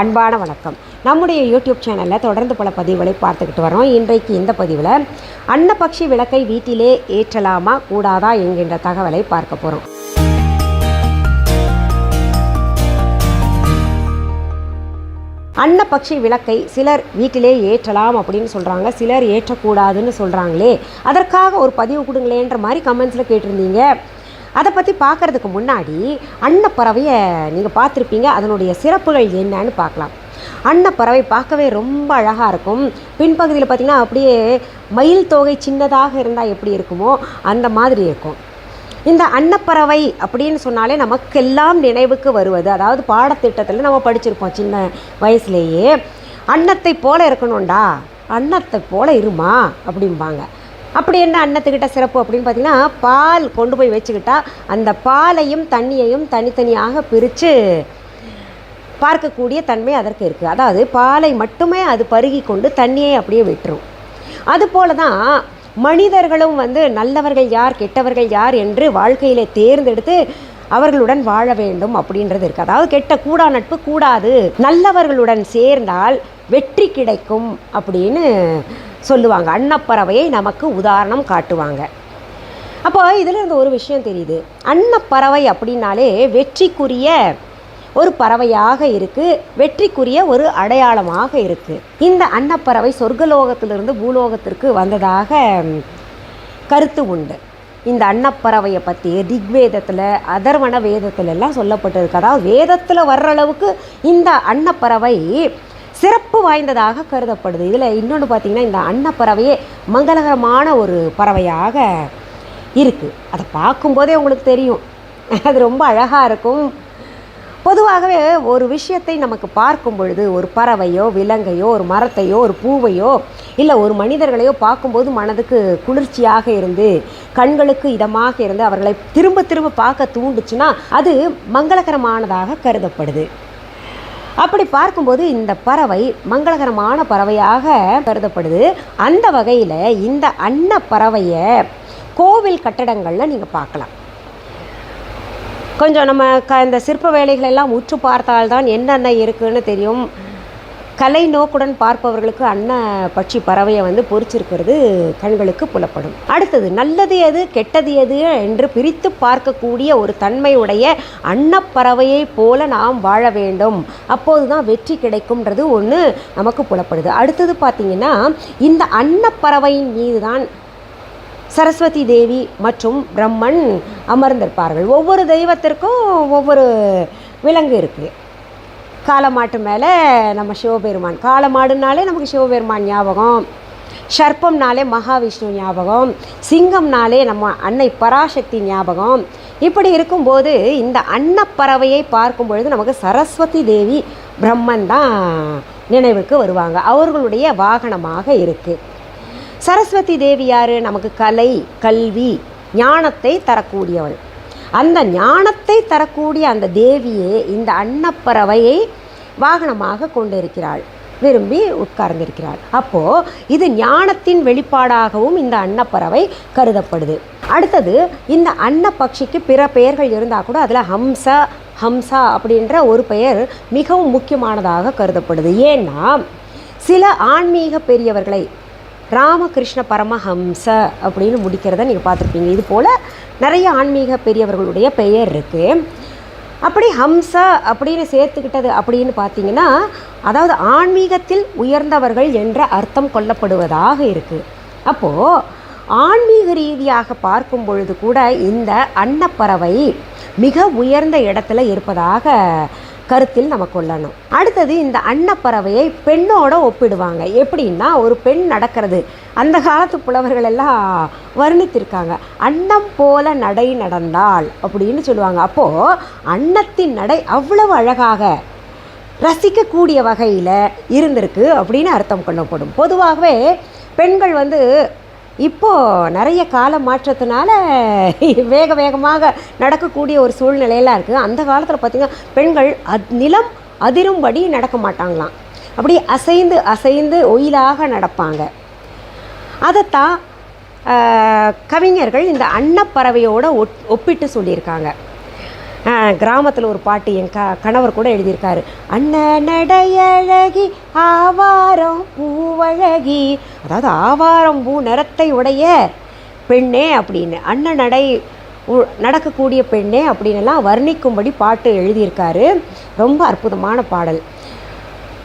அன்பான வணக்கம். நம்முடைய யூடியூப் சேனலில் தொடர்ந்து பல பதிவுகளை பார்த்துக்கிட்டு வரோம். இன்றைக்கு இந்த பதிவில் அன்னபக்ஷி விளக்கை வீட்டிலே ஏற்றலாமா கூடாதா என்கின்ற தகவலை பார்க்க போகிறோம். அன்னபக்ஷி விளக்கை சிலர் வீட்டிலே ஏற்றலாம் அப்படின்னு சொல்கிறாங்க, சிலர் ஏற்றக்கூடாதுன்னு சொல்கிறாங்களே, அதற்காக ஒரு பதிவு கொடுங்களேன்ற மாதிரி கமெண்ட்ஸில் கேட்டிருந்தீங்க. அதை பற்றி பார்க்குறதுக்கு முன்னாடி அன்னப்பறவையை நீங்கள் பார்த்துருப்பீங்க, அதனுடைய சிறப்புகள் என்னன்னு பார்க்கலாம். அன்னப்பறவை பார்க்கவே ரொம்ப அழகாக இருக்கும். பின்பகுதியில் பார்த்திங்கன்னா அப்படியே மயில் தோகை சின்னதாக இருந்தால் எப்படி இருக்குமோ அந்த மாதிரி இருக்கும். இந்த அன்னப்பறவை அப்படின்னு சொன்னாலே நமக்கெல்லாம் நினைவுக்கு வருவது, அதாவது பாடத்திட்டத்தில் நம்ம படிச்சிருப்போம் சின்ன வயசுலேயே, அன்னத்தை போல இருக்கணும்டா, அன்னத்தை போல இருமா அப்படிம்பாங்க. அப்படி என்ன அன்னத்துக்கிட்ட சிறப்பு அப்படின்னு பார்த்திங்கன்னா, பால் கொண்டு போய் வச்சுக்கிட்டா அந்த பாலையும் தண்ணியையும் தனித்தனியாக பிரித்து பார்க்கக்கூடிய தன்மை அதற்கு இருக்குது. அதாவது பாலை மட்டுமே அது பருகி கொண்டு தண்ணியை அப்படியே விட்டுரும். அதுபோல தான் மனிதர்களும் நல்லவர்கள் யார் கெட்டவர்கள் யார் என்று வாழ்க்கையில் தேர்ந்தெடுத்து அவர்களுடன் வாழ வேண்டும் அப்படின்றது இருக்குது. அதாவது கெட்ட கூடா நட்பு கூடாது, நல்லவர்களுடன் சேர்ந்தால் வெற்றி கிடைக்கும் அப்படின்னு சொல்லுவாங்க. அன்னப்பறவையை நமக்கு உதாரணம் காட்டுவாங்க. அப்போ இதில் இருந்து ஒரு விஷயம் தெரியுது, அன்னப்பறவை அப்படின்னாலே வெற்றிக்குரிய ஒரு பறவையாக இருக்குது, வெற்றிக்குரிய ஒரு அடையாளமாக இருக்குது. இந்த அன்னப்பறவை சொர்க்கலோகத்திலிருந்து பூலோகத்திற்கு வந்ததாக கருத்து உண்டு. இந்த அன்னப்பறவையை பற்றி திக்வேதத்தில் அதர்வண வேதத்திலெல்லாம் சொல்லப்பட்டிருக்கு. அதாவது வேதத்தில் வர்ற அளவுக்கு இந்த அன்னப்பறவை சிறப்பு வாய்ந்ததாக கருதப்படுது. இதில் இன்னொன்று பார்த்திங்கன்னா, இந்த அன்னப்பறவையே மங்களகரமான ஒரு பறவையாக இருக்குது. அதை பார்க்கும்போதே உங்களுக்கு தெரியும், அது ரொம்ப அழகாக இருக்கும். பொதுவாகவே ஒரு விஷயத்தை நமக்கு பார்க்கும் பொழுது, ஒரு பறவையோ விலங்கையோ ஒரு மரத்தையோ ஒரு பூவையோ இல்லை ஒரு மனிதர்களையோ பார்க்கும்போது மனதுக்கு குளிர்ச்சியாக இருந்து கண்களுக்கு இதமாக இருந்து அவர்களை திரும்ப திரும்ப பார்க்க தூண்டுச்சுன்னா அது மங்களகரமானதாக கருதப்படுது. அப்படி பார்க்கும்போது இந்த பறவை மங்களகரமான பறவையாக கருதப்படுது. அந்த வகையில் இந்த அன்னப்பறவையை கோவில் கட்டடங்களில் நீங்கள் பார்க்கலாம். கொஞ்சம் நம்ம இந்த சிற்ப வேலைகளெல்லாம் உற்று பார்த்தால்தான் என்னென்ன இருக்குதுன்னு தெரியும். கலை நோக்குடன் பார்ப்பவர்களுக்கு அன்னபட்சி பறவையை பொறிச்சிருக்கிறது கண்களுக்கு புலப்படும். அடுத்தது நல்லது எது கெட்டது எது என்று பிரித்து பார்க்கக்கூடிய ஒரு தன்மையுடைய அன்னப்பறவையை போல நாம் வாழ வேண்டும், அப்போது தான் வெற்றி கிடைக்கும்ன்றது ஒன்று நமக்கு புலப்படுது. அடுத்தது பார்த்திங்கன்னா, இந்த அன்னப்பறவையின் மீது தான் சரஸ்வதி தேவி மற்றும் பிரம்மன் அமர்ந்திருப்பார்கள். ஒவ்வொரு தெய்வத்திற்கும் ஒவ்வொரு விலங்கு இருக்குது. காளமாட்டு மேலே நம்ம சிவபெருமான், காளமாடுனாலே நமக்கு சிவபெருமான் ஞாபகம், சர்ப்பம்னாலே மகாவிஷ்ணு ஞாபகம், சிங்கம்னாலே நம்ம அன்னை பராசக்தி ஞாபகம். இப்படி இருக்கும்போது இந்த அன்னப்பறவையை பார்க்கும் பொழுது நமக்கு சரஸ்வதி தேவி பிரம்மன் தான் நினைவுக்கு வருவாங்க. அவர்களுடைய வாகனமாக இருக்குது. சரஸ்வதி தேவி யார்? நமக்கு கலை கல்வி ஞானத்தை தரக்கூடியவள். அந்த ஞானத்தை தரக்கூடிய அந்த தேவியே இந்த அன்னப்பறவையை வாகனமாக கொண்டிருக்கிறாள், விரும்பி உட்கார்ந்திருக்கிறாள். அப்போது இது ஞானத்தின் வெளிப்பாடாகவும் இந்த அன்னப்பறவை கருதப்படுது. அடுத்தது, இந்த அன்னபக்ஷிக்கு பிற பெயர்கள் இருந்தால் கூட அதில் ஹம்சா அப்படின்ற ஒரு பெயர் மிகவும் முக்கியமானதாக கருதப்படுது. ஏன்னா சில ஆன்மீக பெரியவர்களை ராமகிருஷ்ண பரமஹம்ச அப்படின்னு முடிக்கிறத நீங்கள் பார்த்துருப்பீங்க. இது போல் நிறைய ஆன்மீக பெரியவர்களுடைய பெயர் இருக்குது. அப்படி ஹம்ச அப்படின்னு சேர்த்துக்கிட்டது அப்படின்னு பார்த்தீங்கன்னா, அதாவது ஆன்மீகத்தில் உயர்ந்தவர்கள் என்ற அர்த்தம் கொள்ளப்படுவதாக இருக்குது. அப்போது ஆன்மீக ரீதியாக பார்க்கும் பொழுது கூட இந்த அன்னப்பறவை மிக உயர்ந்த இடத்துல இருப்பதாக கருத்தில் நம்ம கொள்ளணும். அடுத்தது, இந்த அன்னப்பறவையை பெண்ணோட ஒப்பிடுவாங்க. எப்படின்னா, ஒரு பெண் நடக்கிறது அந்த காலத்து புலவர்கள் எல்லாம் வர்ணித்திருக்காங்க. அன்னம் போல நடை நடந்தாள் அப்படின்னு சொல்லுவாங்க. அப்போது அன்னத்தின் நடை அவ்வளவு அழகாக ரசிக்கக்கூடிய வகையில் இருந்திருக்கு அப்படின்னு அர்த்தம் கொள்ளப்படும். பொதுவாகவே பெண்கள் இப்போது நிறைய கால மாற்றத்தினால வேகமாக நடக்கக்கூடிய ஒரு சூழ்நிலையெல்லாம் இருக்குது. அந்த காலத்தில் பார்த்திங்கன்னா பெண்கள் நிலம் அதிரும்படி நடக்க மாட்டாங்களாம், அப்படி அசைந்து அசைந்து ஒயிலாக நடப்பாங்க. அதைத்தான் கவிஞர்கள் இந்த அன்னப்பறவையோடு ஒப்பிட்டு சொல்லியிருக்காங்க. கிராமத்தில் ஒரு பாட்டு என் கணவர் கூட எழுதியிருக்காரு. அண்ணன் நடையழகி ஆவாரம் பூவழகி, அதாவது ஆவாரம் பூ நிறத்தை உடைய பெண்ணே அப்படின்னு, அண்ணன் நடக்கக்கூடிய பெண்ணே அப்படின்னுலாம் வர்ணிக்கும்படி பாட்டு எழுதியிருக்காரு. ரொம்ப அற்புதமான பாடல்.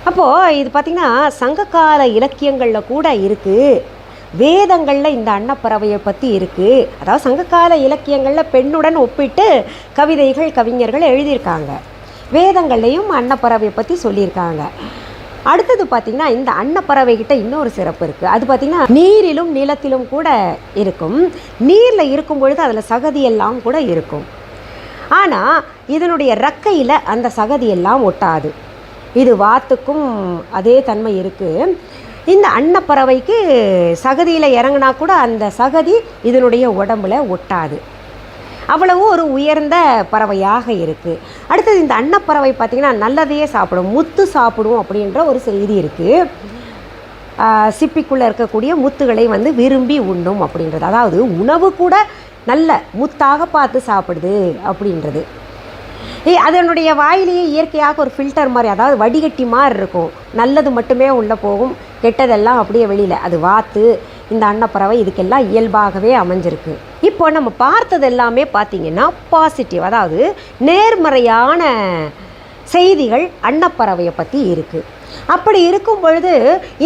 அப்போது இது பார்த்திங்கன்னா சங்ககால இலக்கியங்களில் கூட இருக்குது, வேதங்களில் இந்த அன்னப்பறவையை பற்றி இருக்குது. அதாவது சங்ககால இலக்கியங்களில் பெண்ணுடன் ஒப்பிட்டு கவிதைகள் கவிஞர்கள் எழுதியிருக்காங்க, வேதங்கள்லையும் அன்னப்பறவையை பற்றி சொல்லியிருக்காங்க. அடுத்தது பார்த்திங்கன்னா இந்த அன்னப்பறவைகிட்ட இன்னொரு சிறப்பு இருக்குது. அது பார்த்திங்கன்னா நீரிலும் நிலத்திலும் கூட இருக்கும். நீரில் இருக்கும் பொழுது அதில் சகதியெல்லாம் கூட இருக்கும். ஆனால் இதனுடைய ரெக்கையில் அந்த சகதியெல்லாம் ஒட்டாது. இது வாத்துக்கும் அதே தன்மை இருக்குது. இந்த அன்னப்பறவைக்கு சகதியில் இறங்கினா கூட அந்த சகதி இதனுடைய உடம்புல ஒட்டாது. அவ்வளவு ஒரு உயர்ந்த பறவையாக இருக்குது. அடுத்தது இந்த அன்னப்பறவை பார்த்திங்கன்னா நல்லதையே சாப்பிடும், முத்து சாப்பிடும் அப்படின்ற ஒரு செய்தி இருக்குது. சிப்பிக்குள்ளே இருக்கக்கூடிய முத்துகளை வந்து விரும்பி உண்ணும் அப்படின்றது, அதாவது உணவு கூட நல்ல முத்தாக பார்த்து சாப்பிடுது அப்படின்றது. அதனுடைய வாயிலேயே இயற்கையாக ஒரு ஃபில்டர் மாதிரி, அதாவது வடிகட்டி மாதிரி இருக்கும். நல்லது மட்டுமே உள்ளே போகும், கெட்டதெல்லாம் அப்படியே வெளியில். அது வாத்து, இந்த அன்னப்பறவை இதுக்கெல்லாம் இயல்பாகவே அமைஞ்சிருக்கு. இப்போ நம்ம பார்த்தது எல்லாமே பார்த்திங்கன்னா பாசிட்டிவ், அதாவது நேர்மறையான செய்திகள் அன்னப்பறவையை பற்றி இருக்குது. அப்படி இருக்கும் பொழுது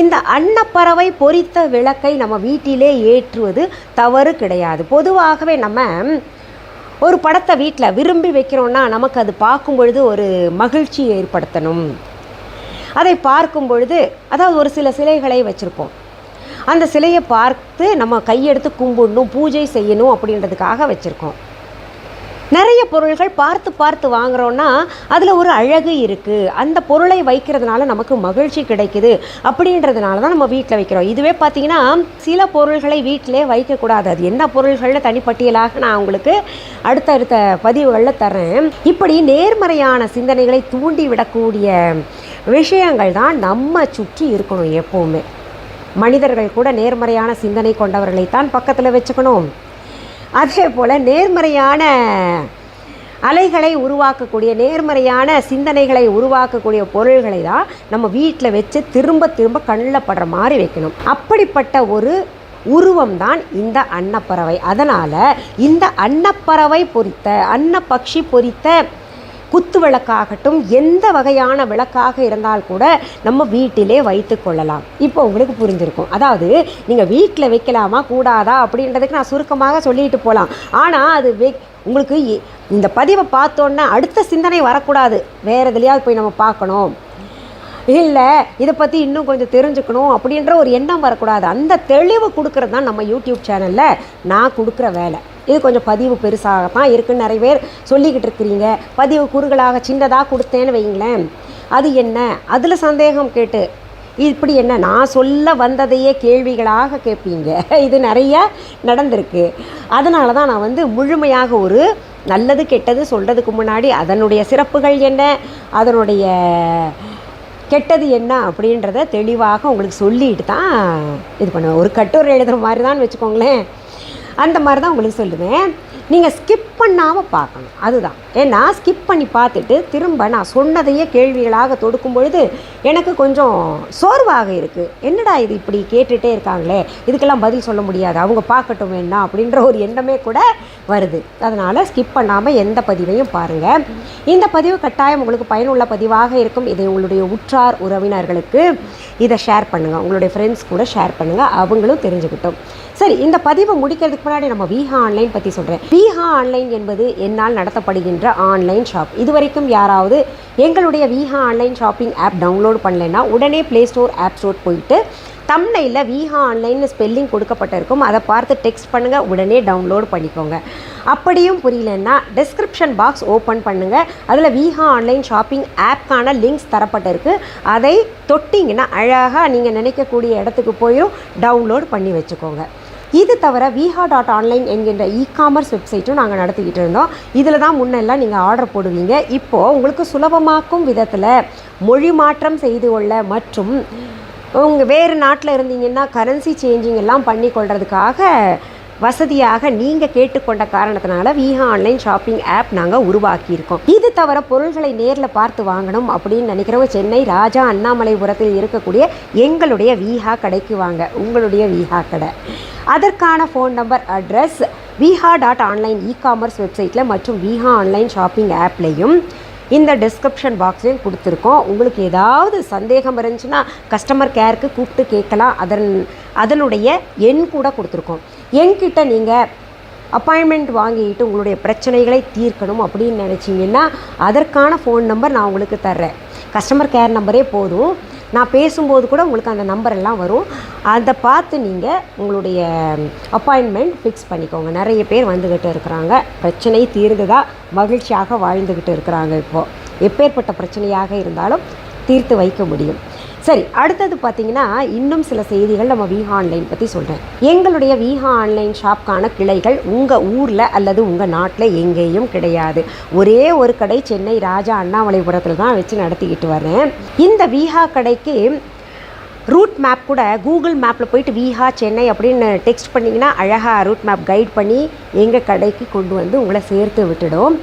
இந்த அன்னப்பறவை பொறித்த விளக்கை நம்ம வீட்டிலே ஏற்றுவது தவறு கிடையாது. பொதுவாகவே நம்ம ஒரு படத்தை வீட்டில் விரும்பி வைக்கிறோன்னா நமக்கு அது பார்க்கும் பொழுது ஒரு மகிழ்ச்சி ஏற்படுத்தணும். அதை பார்க்கும் பொழுது, அதாவது ஒரு சில சிலைகளை வச்சுருப்போம், அந்த சிலையை பார்த்து நம்ம கையெடுத்து கும்பிடணும், பூஜை செய்யணும் அப்படின்றதுக்காக வச்சுருக்கோம். நிறைய பொருள்கள் பார்த்து பார்த்து வாங்குகிறோன்னா அதில் ஒரு அழகு இருக்குது. அந்த பொருளை வைக்கிறதுனால நமக்கு மகிழ்ச்சி கிடைக்குது அப்படின்றதுனால தான் நம்ம வீட்டில் வைக்கிறோம். இதுவே பார்த்திங்கன்னா சில பொருள்களை வீட்டிலே வைக்கக்கூடாது. அது என்ன பொருள்கள்னு தனிப்பட்டியலாக நான் உங்களுக்கு அடுத்தடுத்த பதிவுகளில் தரேன். இப்படி நேர்மறையான சிந்தனைகளை தூண்டி விடக்கூடிய விஷயங்கள் தான் நம்ம சுற்றி இருக்கணும். எப்போவுமே மனிதர்கள் கூட நேர்மறையான சிந்தனை கொண்டவர்களைத்தான் பக்கத்தில் வச்சுக்கணும். அதே போல் நேர்மறையான அலைகளை உருவாக்கக்கூடிய, நேர்மறையான சிந்தனைகளை உருவாக்கக்கூடிய பொருள்களை தான் நம்ம வீட்டில் வச்சு திரும்ப திரும்ப கண்ணில் படுற மாதிரி வைக்கணும். அப்படிப்பட்ட ஒரு உருவம் தான் இந்த அன்னப்பறவை. அதனால் இந்த அன்னப்பறவை பொறித்த, அன்னப்பக்ஷி பொறித்த குத்து விளக்காகட்டும், எந்த வகையான விளக்காக இருந்தால் கூட நம்ம வீட்டிலே வைத்து கொள்ளலாம். இப்போ உங்களுக்கு புரிஞ்சிருக்கும். அதாவது நீங்கள் வீட்டில் வைக்கலாமா கூடாதா அப்படின்றதுக்கு நான் சுருக்கமாக சொல்லிட்டு போகலாம். ஆனால் அது உங்களுக்கு இந்த பதிவை பார்த்தோன்னா அடுத்த சிந்தனை வரக்கூடாது, வேறு எதுலையாவது போய் நம்ம பார்க்கணும், இல்லை இதை பற்றி இன்னும் கொஞ்சம் தெரிஞ்சுக்கணும் அப்படின்ற ஒரு எண்ணம் வரக்கூடாது. அந்த தெளிவு கொடுக்குறது தான் நம்ம யூடியூப் சேனலில் நான் கொடுக்குற வேலை. இது கொஞ்சம் பதிவு பெருசாகத்தான் இருக்குன்னு நிறைய பேர் சொல்லிக்கிட்டு இருக்கிறீங்க. பதிவு குறுகளாக சின்னதாக கொடுத்தேன்னு வைங்களேன், அது என்ன, அதில் சந்தேகம் கேட்டு இப்படி என்ன நான் சொல்ல வந்ததையே கேள்விகளாக கேட்பீங்க. இது நிறைய நடந்திருக்கு. அதனால தான் நான் வந்து முழுமையாக ஒரு நல்லது கெட்டது சொல்கிறதுக்கு முன்னாடி அதனுடைய சிறப்புகள் என்ன, அதனுடைய கெட்டது என்ன அப்படின்றத தெளிவாக உங்களுக்கு சொல்லிட்டு தான் இது பண்ணுவேன். ஒரு கட்டுரை எழுதுகிற மாதிரி தான் வச்சுக்கோங்களேன், அந்த மாதிரி தான் உங்களுக்கு சொல்லுவேன். நீங்கள் ஸ்கிப் பண்ணாமல் பார்க்கணும், அதுதான். ஏன்னா ஸ்கிப் பண்ணி பார்த்துட்டு திரும்ப நான் சொன்னதையே கேள்விகளாக தொடுக்கும் பொழுது எனக்கு கொஞ்சம் சோர்வாக இருக்குது. என்னடா இது இப்படி கேட்டுகிட்டே இருக்காங்களே, இதுக்கெல்லாம் பதில் சொல்ல முடியாது, அவங்க பார்க்கட்டும் வேணா அப்படின்ற ஒரு எண்ணமே கூட வருது. அதனால் ஸ்கிப் பண்ணாமல் எந்த பதிவையும் பாருங்கள். இந்த பதிவு கட்டாயம் உங்களுக்கு பயனுள்ள பதிவாக இருக்கும். இதை உங்களுடைய உற்றார் உறவினர்களுக்கு இதை ஷேர் பண்ணுங்கள், உங்களுடைய ஃப்ரெண்ட்ஸ் கூட ஷேர் பண்ணுங்கள், அவங்களும் தெரிஞ்சுக்கிட்டோம். சரி, இந்த பதிவை முடிக்கிறதுக்கு முன்னாடி நம்ம வீஹா ஆன்லைன் பற்றி சொல்கிறேன். வீஹா ஆன்லைன் என்பது என்னால் நடத்தப்படுகின்ற ஆன்லைன் ஷாப். இதுவரைக்கும் யாராவது எங்களுடைய Veeha online shopping app download பண்ணலைன்னா உடனே ப்ளே ஸ்டோர் ஆப் ஸ்டோர் போயிட்டு தம்ப்நெயிலில் வீஹா ஆன்லைன் ஸ்பெல்லிங் கொடுக்கப்பட்டிருக்கும், அதை பார்த்து டெக்ஸ்ட் பண்ணுங்கள், உடனே டவுன்லோட் பண்ணிக்கோங்க. அப்படியும் புரியலன்னா டெஸ்கிரிப்ஷன் பாக்ஸ் ஓப்பன் பண்ணுங்கள், அதில் வீஹா ஆன்லைன் ஷாப்பிங் ஆப்க்கான லிங்க்ஸ் தரப்பட்டிருக்கு. அதை தொட்டிங்கன்னா அழகாக நீங்கள் நினைக்கக்கூடிய இடத்துக்கு போயும் டவுன்லோட் பண்ணி வச்சுக்கோங்க. இது தவிர வீஹா.ஆன்லைன் என்கின்ற இ-காமர்ஸ் வெப்சைட்டும் நாங்கள் நடத்திக்கிட்டு இருந்தோம். இதில் தான் முன்னெல்லாம் நீங்கள் ஆர்டர் போடுவீங்க. இப்போது உங்களுக்கு சுலபமாக்கும் விதத்தில் மொழி மாற்றம் செய்து கொள்ள மற்றும் உங்கள் வேறு நாட்டில் இருந்தீங்கன்னா கரன்சி சேஞ்சிங் எல்லாம் பண்ணி கொள்றதுக்காக வசதியாக நீங்கள் கேட்டுக்கொண்ட காரணத்தினால விஹா ஆன்லைன் ஷாப்பிங் ஆப் நாங்கள் உருவாக்கியிருக்கோம். இது தவிர பொருள்களை நேரில் பார்த்து வாங்கணும் அப்படின்னு நினைக்கிறவங்க சென்னை ராஜா அண்ணாமலைபுரத்தில் இருக்கக்கூடிய எங்களுடைய விஹா கடைக்கு வாங்க. உங்களுடைய விஹா கடை. அதற்கான phone number, address viha.online e-commerce வெப்சைட்டில் மற்றும் விஹா ஆன்லைன் ஷாப்பிங் ஆப்லேயும் இந்த டிஸ்கிரிப்ஷன் பாக்ஸ்லையும் கொடுத்துருக்கோம். உங்களுக்கு ஏதாவது சந்தேகம் இருந்துச்சுன்னா கஸ்டமர் கேருக்கு கூப்பிட்டு கேட்கலாம். அதனுடைய எண் கூட கொடுத்துருக்கோம். என்கிட்ட நீங்கள் அப்பாயின்மெண்ட் வாங்கிட்டு உங்களுடைய பிரச்சனைகளை தீர்க்கணும் அப்படின்னு நினச்சிங்கன்னா அதற்கான ஃபோன் நம்பர் நான் உங்களுக்கு தர்றேன். கஸ்டமர் கேர் நம்பரே போதும். நான் பேசும்போது கூட உங்களுக்கு அந்த நம்பர் எல்லாம் வரும். அதை பார்த்து நீங்கள் உங்களுடைய அப்பாயின்மெண்ட் ஃபிக்ஸ் பண்ணிக்கோங்க. நிறைய பேர் வந்துக்கிட்டு இருக்கிறாங்க. பிரச்சனை தீர்ந்ததா மகிழ்ச்சியாக வாழ்ந்துக்கிட்டு இருக்கிறாங்க. இப்போது எப்பேற்பட்ட பிரச்சனையாக இருந்தாலும் தீர்த்து வைக்க முடியும். சரி, அடுத்தது பார்த்திங்கன்னா இன்னும் சில செய்திகள் நம்ம விஹா ஆன்லைன் பற்றி சொல்கிறேன். எங்களுடைய விஹா ஆன்லைன் ஷாப்க்கான கிளைகள் உங்கள் ஊரில் அல்லது உங்கள் நாட்டில் எங்கேயும் கிடையாது. ஒரே ஒரு கடை சென்னை ராஜா அண்ணாமலைபுரத்தில் தான் வச்சு நடத்திக்கிட்டு வரேன். இந்த விஹா கடைக்கு ரூட் மேப் கூட கூகுள் மேப்பில் போயிட்டு விஹா சென்னை அப்படின்னு டெக்ஸ்ட் பண்ணிங்கன்னா அழகாக ரூட் மேப் கைட் பண்ணி எங்கள் கடைக்கு கொண்டு வந்து உங்களை சேர்த்து விட்டுடும்.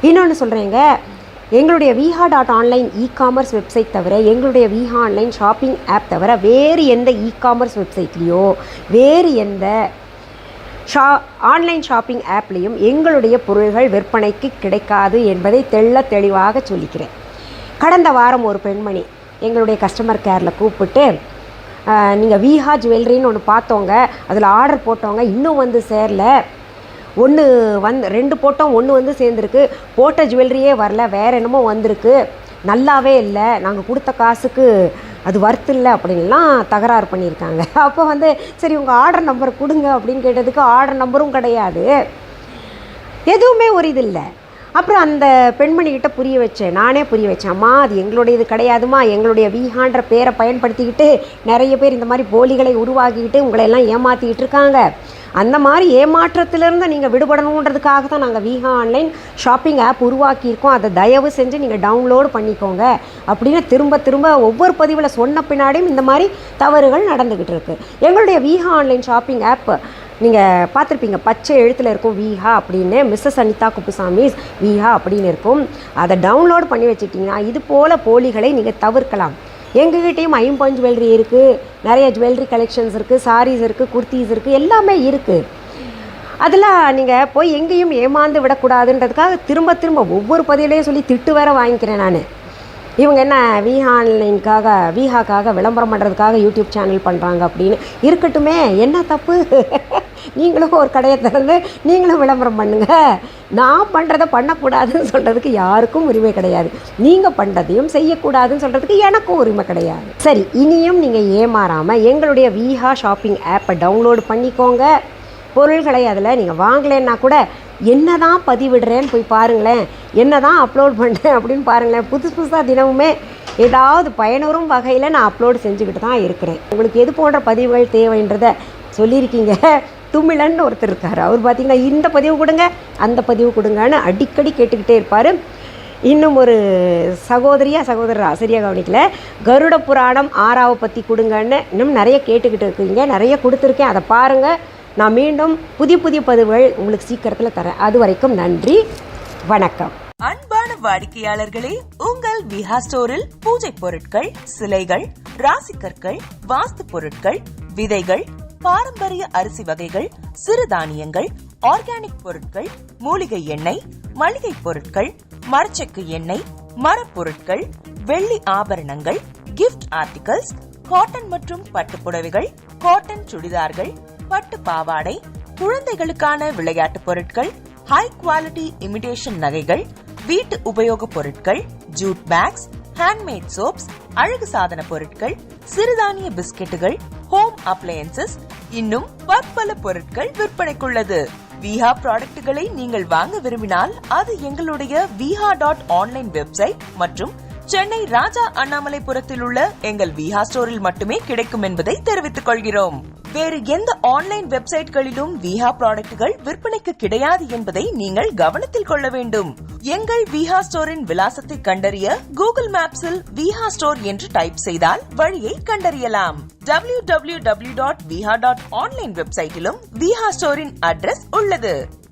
இன்னொன்று சொல்கிறேங்க, எங்களுடைய viha.online இ-காமர்ஸ் வெப்சைட் தவிர எங்களுடைய விஹா ஆன்லைன் ஷாப்பிங் ஆப் தவிர வேறு எந்த இ-காமர்ஸ் வெப்சைட்லேயோ வேறு எந்த ஆன்லைன் ஷாப்பிங் ஆப்லேயும் எங்களுடைய பொருள்கள் விற்பனைக்கு கிடைக்காது என்பதை தெளிவாக சொல்லிக்கிறேன். கடந்த வாரம் ஒரு பெண்மணி எங்களுடைய கஸ்டமர் கேரில் கூப்பிட்டு, நீங்கள் விஹா ஜுவல்லரின்னு ஒன்று பார்த்தோங்க, அதில் ஆர்டர் போட்டவங்க இன்னும் வந்து சேரல, 2 போட்டோம், 1 வந்து சேர்ந்துருக்கு, போட்ட ஜுவல்லரியே வரல, வேறு என்னமோ வந்திருக்கு, நல்லாவே இல்லை, நாங்கள் கொடுத்த காசுக்கு அது வர்த்து இல்லை அப்படின்லாம் தகராறு பண்ணியிருக்காங்க. அப்போ வந்து சரி உங்கள் ஆர்டர் நம்பர் கொடுங்க அப்படின்னு கேட்டதுக்கு ஆர்டர் நம்பரும் கிடையாது, எதுவுமே ஒரு இது இல்லை. அப்புறம் அந்த பெண்மணிக்கிட்ட நானே புரிய வச்சேன். அம்மா அது எங்களுடைய இது கிடையாதுமா, எங்களுடைய விஹான்ற பேரை பயன்படுத்திக்கிட்டு நிறைய பேர் இந்த மாதிரி போலிகளை உருவாக்கிக்கிட்டு உங்களை எல்லாம் ஏமாற்றிக்கிட்டு இருக்காங்க. அந்த மாதிரி ஏமாற்றத்திலிருந்து நீங்கள் விடுபடணுன்றதுக்காக தான் நாங்கள் விஹா ஆன்லைன் ஷாப்பிங் ஆப் உருவாக்கியிருக்கோம். அதை தயவு செஞ்சு நீங்கள் டவுன்லோடு பண்ணிக்கோங்க அப்படின்னு திரும்ப ஒவ்வொரு பதிவில் சொன்ன பின்னாடியும் இந்த மாதிரி தவறுகள் நடந்துக்கிட்டு இருக்குது. எங்களுடைய விஹா ஆன்லைன் ஷாப்பிங் ஆப் நீங்கள் பார்த்துருப்பீங்க, பச்சை எழுத்தில் இருக்கும் விஹா அப்படின்னு, மிஸ்ஸஸ் அனிதா குப்புசாமி விஹா அப்படின்னு இருக்கும். அதை டவுன்லோட் பண்ணி வச்சுக்கிட்டிங்கன்னா இது போல் போலிகளை நீங்கள் தவிர்க்கலாம். எங்ககிட்டையும் ஐம்பொன் ஜுவல்லரி இருக்குது, நிறைய ஜுவல்லரி கலெக்ஷன்ஸ் இருக்குது, சாரீஸ் இருக்குது, குர்த்திஸ் இருக்குது, எல்லாமே இருக்குது. அதெல்லாம் நீங்கள் போய் எங்கேயும் ஏமாந்து விடக்கூடாதுன்றதுக்காக திரும்ப ஒவ்வொரு பதிலையும் சொல்லி திட்டு வேற வாங்கிக்கிறேன் நான். இவங்க என்ன விஹாக்காக விளம்பரம் பண்ணுறதுக்காக யூடியூப் சேனல் பண்ணுறாங்க அப்படின்னு. இருக்கட்டுமே, என்ன தப்பு? நீங்களும் ஒரு கடையை திறந்து நீங்களும் விளம்பரம் பண்ணுங்கள். நான் பண்ணுறதை பண்ணக்கூடாதுன்னு சொல்கிறதுக்கு யாருக்கும் உரிமை கிடையாது. நீங்கள் பண்ணுறதையும் செய்யக்கூடாதுன்னு சொல்கிறதுக்கு எனக்கும் உரிமை கிடையாது. சரி, இனியும் நீங்கள் ஏமாறாமல் எங்களுடைய விஹா ஷாப்பிங் ஆப்பை டவுன்லோடு பண்ணிக்கோங்க. பொருள்களை அதில் நீங்கள் வாங்கலைன்னா கூட என்ன தான் பதிவிடுறேன்னு போய் பாருங்களேன், என்ன தான் அப்லோட் பண்ணுறேன் அப்படின்னு பாருங்களேன். புதுசாக தினமுமே ஏதாவது பயனுறும் வகையில் நான் அப்லோடு செஞ்சுக்கிட்டு தான் இருக்கிறேன். உங்களுக்கு எது போன்ற பதிவுகள் தேவைன்றதை சொல்லியிருக்கீங்க. துமிழன் ஒருத்தர் இருக்கார், அவர் பார்த்திங்கன்னா இந்த பதிவு கொடுங்க அந்த பதிவு கொடுங்கன்னு அடிக்கடி கேட்டுக்கிட்டே இருப்பார். இன்னும் ஒரு சகோதரரா சரியாக கவனிக்கல, கருட புராணம் 6ஆவை பற்றி கொடுங்கன்னு இன்னும் நிறைய கேட்டுக்கிட்டு இருக்கீங்க. நிறைய கொடுத்துருக்கேன், அதை பாருங்கள். நான் மீண்டும் புதிய பதிவுகள் உங்களுக்கு சீக்கிரத்தில் தரேன். அது வரைக்கும் நன்றி, வணக்கம். அன்பான வாடிக்கையாளர்களே, உங்கள் விஹா ஸ்டோரில் பூஜை பொருட்கள், சிலைகள், ராசிக்கற்கள், வாஸ்து பொருட்கள், விதைகள், பாரம்பரிய அரிசி வகைகள், சிறுதானியங்கள், ஆர்கானிக் பொருட்கள், மூலிகை எண்ணெய், மளிகை பொருட்கள், மரச்செக்கு எண்ணெய், மரப்பொருட்கள், வெள்ளி ஆபரணங்கள், கிஃப்ட் ஆர்டிகல்ஸ், காட்டன் மற்றும் பட்டு புடவைகள், காட்டன் சுடிதார்கள், பட்டு பாவாடை, குழந்தைகளுக்கான விளையாட்டு பொருட்கள், ஹை குவாலிட்டி இமிடேஷன் நகைகள், வீட்டு உபயோக பொருட்கள், ஜூட் பேக்ஸ், ஹேண்ட்மேட் சோப்ஸ், அழகு சாதன பொருட்கள், சிறுதானிய பிஸ்கெட்டுகள், ஹோம் அப்ளையன்சஸ், இன்னும் பற்பல பொருட்கள் விற்பனைக்குள்ளது. விஹா ப்ராடக்ட்களை நீங்கள் வாங்க விரும்பினால் அது எங்களுடைய viha.online வெப்சைட் மற்றும் சென்னை ராஜா அண்ணாமலைபுரத்தில் உள்ள எங்கள் விஹா ஸ்டோரில் மட்டுமே கிடைக்கும் என்பதை தெரிவித்துக் கொள்கிறோம். வேறு எந்த ஆன்லைன் வெப்சைட்களிலும் விஹா ப்ராடக்ட்கள் விற்பனைக்கு கிடையாது என்பதை நீங்கள் கவனத்தில் கொள்ள வேண்டும். எங்கள் விஹா ஸ்டோரின் விலாசத்தை கண்டறிய கூகுள் மேப்ஸில் விஹா ஸ்டோர் என்று டைப் செய்தால் வழியை கண்டறியலாம். www.viha.online வெப்சைட்டிலும் விஹா ஸ்டோரின் அட்ரஸ் உள்ளது.